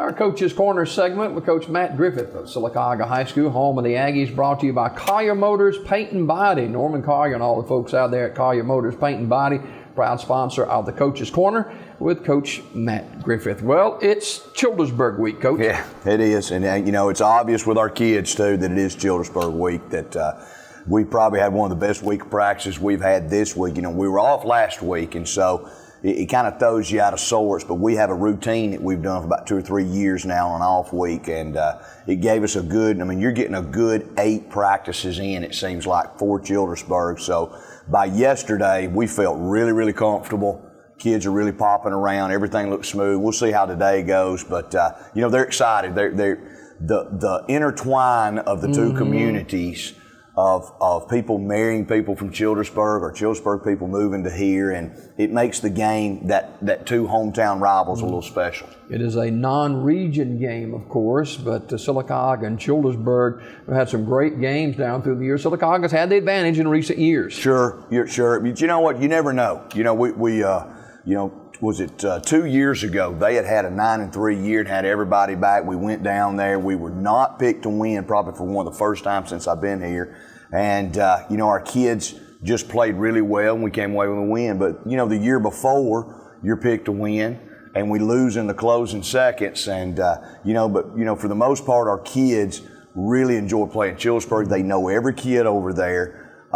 Our Coach's Corner segment with Coach Matt Griffith of Sylacauga High School, home of the Aggies, brought to you by Collier Motors Paint and Body. Norman Collier and all the folks out there at Collier Motors Paint and Body, proud sponsor of the Coach's Corner with Coach Matt Griffith. Well, it's Childersburg week, Coach. Yeah, it is. And, you know, it's obvious with our kids, too, that it is Childersburg week, that we probably had one of the best week of practices we've had this week. You know, we were off last week, and so it kind of throws you out of sorts, but we have a routine that we've done for about 2 or 3 years now on an off week, and it gave us a good, I mean, you're getting a good 8 practices in, it seems like, for Childersburg. So by yesterday, we felt really, really comfortable. Kids are really popping around. Everything looks smooth. We'll see how today goes, but, you know, they're excited. The intertwine of the two communities of people marrying people from Childersburg or Childersburg people moving to here, and it makes the game, that two hometown rivals, a little special. It is a non-region game, of course, but Sylacauga and Childersburg have had some great games down through the years. Sylacauga's had the advantage in recent years. Sure. But you know what? You never know. You know, we you know, was it 2 years ago, they had a 9-3 year and had everybody back. We went down there. We were not picked to win probably for one of the first times since I've been here. And, you know, our kids just played really well and we came away with a win. But, you know, the year before, you're picked to win and we lose in the closing seconds. And, you know, but, you know, for the most part, our kids really enjoy playing Childersburg. They know every kid over there.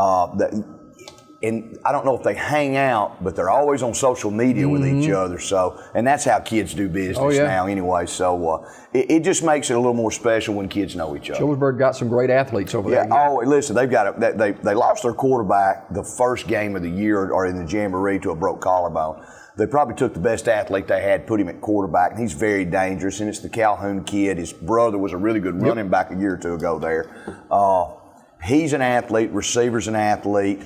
And I don't know if they hang out, but they're always on social media with each other. So, and that's how kids do business now anyway. So it just makes it a little more special when kids know each other. Childersburg got some great athletes over there. Yeah. Oh, listen, they've got they lost their quarterback the first game of the year or in the Jamboree to a broke collarbone. They probably took the best athlete they had, put him at quarterback, and he's very dangerous. And it's the Calhoun kid. His brother was a really good running back a year or two ago there. He's an athlete. Receiver's an athlete.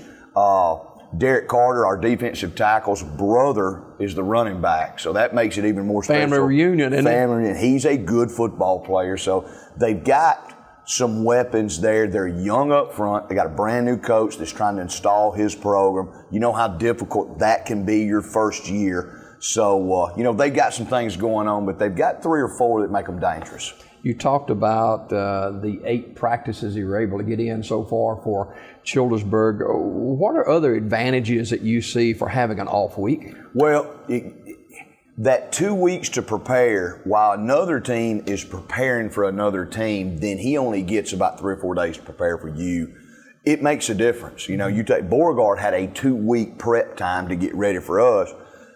Derek Carter, our defensive tackle's brother, is the running back, so that makes it even more special. Family reunion, isn't it? Family reunion. He's a good football player, so they've got some weapons there. They're young up front. They got a brand new coach that's trying to install his program. You know how difficult that can be your first year. So, you know, they got some things going on, but they've got 3 or 4 that make them dangerous. You talked about the 8 practices you were able to get in so far for Childersburg. What are other advantages that you see for having an off week? Well, that 2 weeks to prepare, while another team is preparing for another team, then he only gets about 3 or 4 days to prepare for you. It makes a difference. You know, you take Beauregard had a 2-week prep time to get ready for us.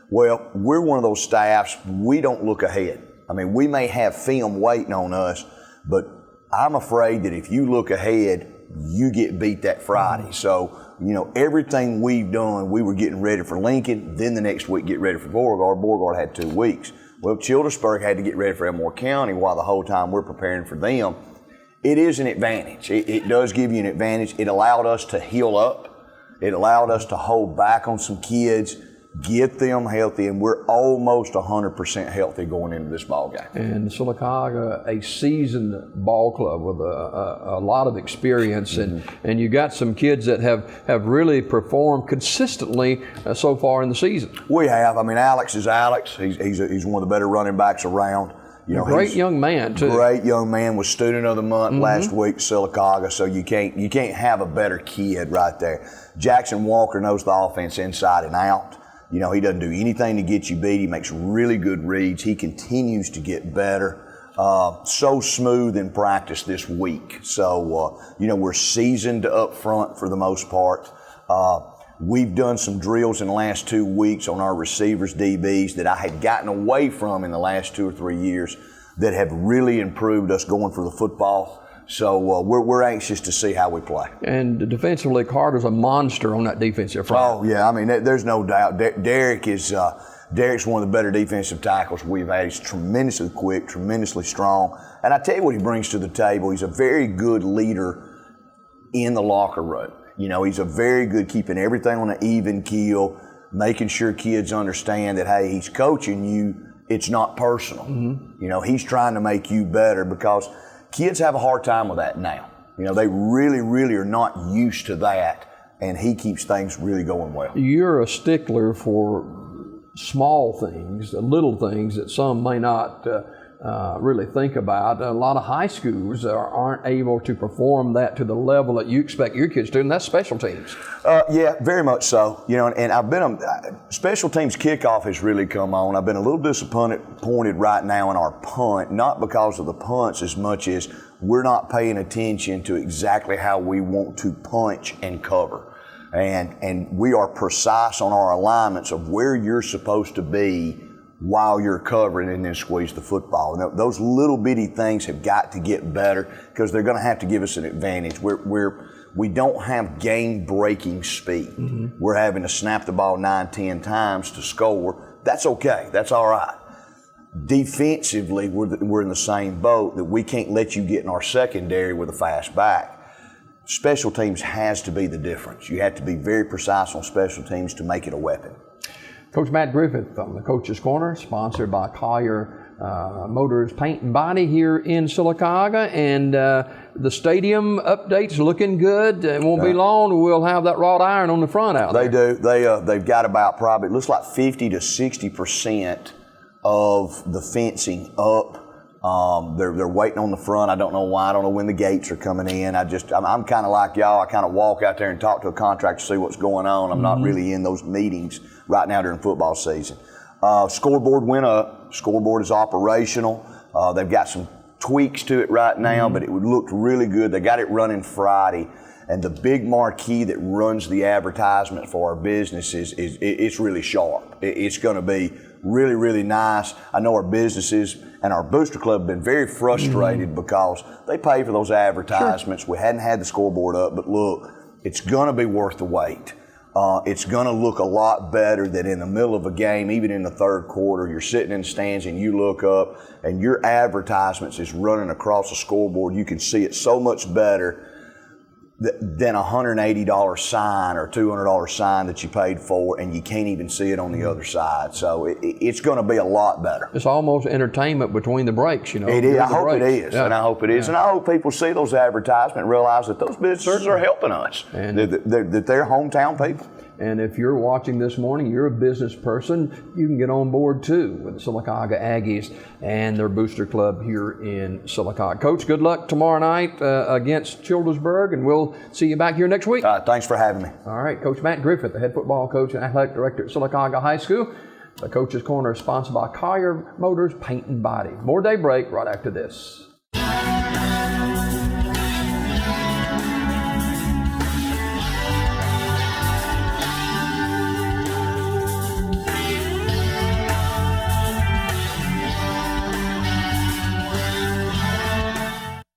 Well, we're one of those staffs, we don't look ahead. I mean, we may have film waiting on us, but I'm afraid that if you look ahead, you get beat that Friday. So, you know, everything we've done, we were getting ready for Lincoln, then the next week get ready for Beauregard. Beauregard had 2 weeks. Well, Childersburg had to get ready for Elmore County while the whole time we're preparing for them. It is an advantage. It does give you an advantage. It allowed us to heal up. It allowed us to hold back on some kids, get them healthy, and we're almost 100% healthy going into this ball game. And Sylacauga, a seasoned ball club with a lot of experience, and you got some kids that have really performed consistently so far in the season. We have. I mean, Alex is Alex. He's one of the better running backs around. You know, great young man too. Great young man, was student of the month last week, Sylacauga. So you can't have a better kid right there. Jackson Walker knows the offense inside and out. You know, he doesn't do anything to get you beat. He makes really good reads. He continues to get better. So smooth in practice this week. So, you know, we're seasoned up front for the most part. We've done some drills in the last 2 weeks on our receivers, DBs, that I had gotten away from in the last 2 or 3 years that have really improved us going for the football. So we're anxious to see how we play. And defensively, Carter's a monster on that defensive front. Oh, yeah. I mean, there's no doubt. Derek's one of the better defensive tackles we've had. He's tremendously quick, tremendously strong. And I tell you what he brings to the table. He's a very good leader in the locker room. You know, he's a very good keeping everything on an even keel, making sure kids understand that, hey, he's coaching you. It's not personal. You know, he's trying to make you better because kids have a hard time with that now. You know, they really, really are not used to that, and he keeps things really going well. You're a stickler for small things, little things that some may not really think about. A lot of high schools aren't able to perform that to the level that you expect your kids to, and that's special teams. Yeah, very much so. You know, and I've been special teams kickoff has really come on. I've been a little disappointed right now in our punt, not because of the punts as much as we're not paying attention to exactly how we want to punch and cover. And we are precise on our alignments of where you're supposed to be while you're covering and then squeeze the football. Now, those little bitty things have got to get better because they're going to have to give us an advantage. We don't have game-breaking speed. We're having to snap the ball 9-10 times to score. That's okay. That's all right. Defensively, we're in the same boat that we can't let you get in our secondary with a fast back. Special teams has to be the difference. You have to be very precise on special teams to make it a weapon. Coach Matt Griffith on the Coach's Corner, sponsored by Collier Motors Paint and Body here in Sylacauga. And the stadium update's looking good. It won't be long. We'll have that wrought iron on the front out there. They do. They've got about probably, it looks like 50 to 60% of the fencing up. They're waiting on the front. I don't know why. I don't know when the gates are coming in. I'm kind of like y'all. I kind of walk out there and talk to a contractor to see what's going on. I'm not really in those meetings right now during football season. Scoreboard went up. Scoreboard is operational. They've got some tweaks to it right now, but it looked really good. They got it running Friday. And the big marquee that runs the advertisement for our businesses it's really sharp. It's going to be really, really nice. I know our businesses and our booster club have been very frustrated because they pay for those advertisements. Sure. We hadn't had the scoreboard up, but look, it's going to be worth the wait. It's going to look a lot better than in the middle of a game, even in the third quarter. You're sitting in the stands and you look up and your advertisements is running across the scoreboard. You can see it so much better than a $180 sign or $200 sign that you paid for, and you can't even see it on the other side. So it's going to be a lot better. It's almost entertainment between the breaks, you know. It is. I hope it is, and I hope it is, and I hope people see those advertisements and realize that those businesses are helping us, and that they're hometown people. And if you're watching this morning, you're a business person, you can get on board too with the Sylacauga Aggies and their booster club here in Sylacauga. Coach, good luck tomorrow night against Childersburg, and we'll see you back here next week. Thanks for having me. All right, Coach Matt Griffith, the head football coach and athletic director at Sylacauga High School. The Coach's Corner is sponsored by Collier Motors Paint and Body. More Daybreak right after this.